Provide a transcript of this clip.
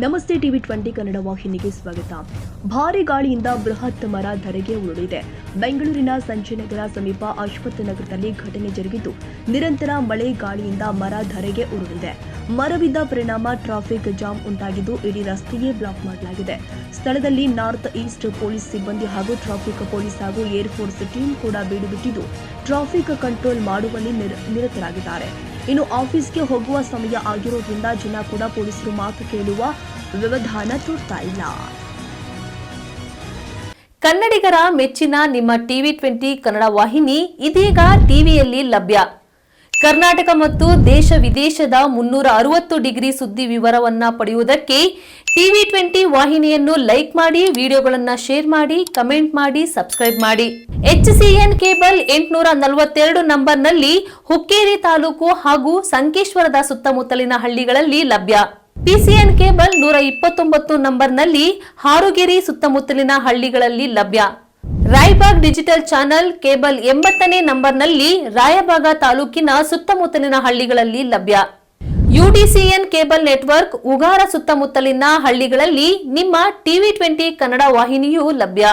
ನಮಸ್ತೆ ಟಿವಿ 20 ಕನ್ನಡ ವಾಹಿನಿಗೆ ಸ್ವಾಗತ. ಭಾರಿ ಗಾಳಿಯಿಂದ ಬೃಹತ್ ಮರ ಧರೆಗೆ ಉರುಳಿದೆ. ಬೆಂಗಳೂರಿನ ಸಂಜಯನಗರ ಸಮೀಪ ಅಶ್ವತ್ಥ ನಗರದಲ್ಲಿ ಘಟನೆ ಜರುಗಿದ್ದು, ನಿರಂತರ ಮಳೆ ಗಾಳಿಯಿಂದ ಮರ ಧರೆಗೆ ಉರುಳಿದೆ. ಮರವಿದ್ದ ಪರಿಣಾಮ ಟ್ರಾಫಿಕ್ ಜಾಮ್ ಉಂಟಾಗಿದ್ದು, ಇಡೀ ರಸ್ತೆಯೇ ಬ್ಲಾಕ್ ಮಾಡಲಾಗಿದೆ. ಸ್ಥಳದಲ್ಲಿ ನಾರ್ತ್ ಈಸ್ಟ್ ಪೊಲೀಸ್ ಸಿಬ್ಬಂದಿ ಹಾಗೂ ಟ್ರಾಫಿಕ್ ಪೊಲೀಸ್ ಹಾಗೂ ಏರ್ ಫೋರ್ಸ್ ಟೀಮ್ ಕೂಡ ಬೀಡು ಬಿಟ್ಟಿದ್ದು, ಟ್ರಾಫಿಕ್ ಕಂಟ್ರೋಲ್ ಮಾಡುವಲ್ಲಿ ನಿರತರಾಗಿದ್ದಾರೆ. ಇನ್ನು ಆಫೀಸ್ಗೆ ಹೋಗುವ ಸಮಯ ಆಗಿರೋದ್ರಿಂದ ಜನ ಕೂಡ ಪೊಲೀಸರು ಮಾತು ಕೇಳುವ ವ್ಯವಧಾನ ತೋರ್ತಾ ಇಲ್ಲ. ಕನ್ನಡಿಗರ ಮೆಚ್ಚಿನ ನಿಮ್ಮ ಟಿವಿ 20 ಕನ್ನಡ ವಾಹಿನಿ ಇದೀಗ ಟಿವಿಯಲ್ಲಿ ಲಭ್ಯ. ಕರ್ನಾಟಕ ಮತ್ತು ದೇಶ ವಿದೇಶದ 360 ಡಿಗ್ರಿ ಸುದ್ದಿ ವಿವರವನ್ನ ಪಡೆಯುವುದಕ್ಕೆ ಟಿವಿ 20 ವಾಹಿನಿಯನ್ನು ಲೈಕ್ ಮಾಡಿ, ವಿಡಿಯೋಗಳನ್ನು ಶೇರ್ ಮಾಡಿ, ಕಮೆಂಟ್ ಮಾಡಿ, ಸಬ್ಸ್ಕ್ರೈಬ್ ಮಾಡಿ. HCN ಕೇಬಲ್ 842 ನಂಬರ್ನಲ್ಲಿ ಹುಕ್ಕೇರಿ ತಾಲೂಕು ಹಾಗೂ ಸಂಕೇಶ್ವರದ ಸುತ್ತಮುತ್ತಲಿನ ಹಳ್ಳಿಗಳಲ್ಲಿ ಲಭ್ಯ. PCN ಕೇಬಲ್ 129 ನಂಬರ್ನಲ್ಲಿ ಹಾರುಗೆರೆ ಸುತ್ತಮುತ್ತಲಿನ ಹಳ್ಳಿಗಳಲ್ಲಿ ಲಭ್ಯ. ರಾಯಬಾಗ್ ಡಿಜಿಟಲ್ ಚಾನೆಲ್ ಕೇಬಲ್ 80ನೇ ನಂಬರ್ನಲ್ಲಿ ರಾಯಬಾಗ ತಾಲೂಕಿನ ಸುತ್ತಮುತ್ತಲಿನ ಹಳ್ಳಿಗಳಲ್ಲಿ ಲಭ್ಯ. UDCN ಕೇಬಲ್ ನೆಟ್ವರ್ಕ್ ಉಗಾರ ಸುತ್ತಮುತ್ತಲಿನ ಹಳ್ಳಿಗಳಲ್ಲಿ ನಿಮ್ಮ ಟಿವಿ 20 ಕನ್ನಡ ವಾಹಿನಿಯೂ ಲಭ್ಯ.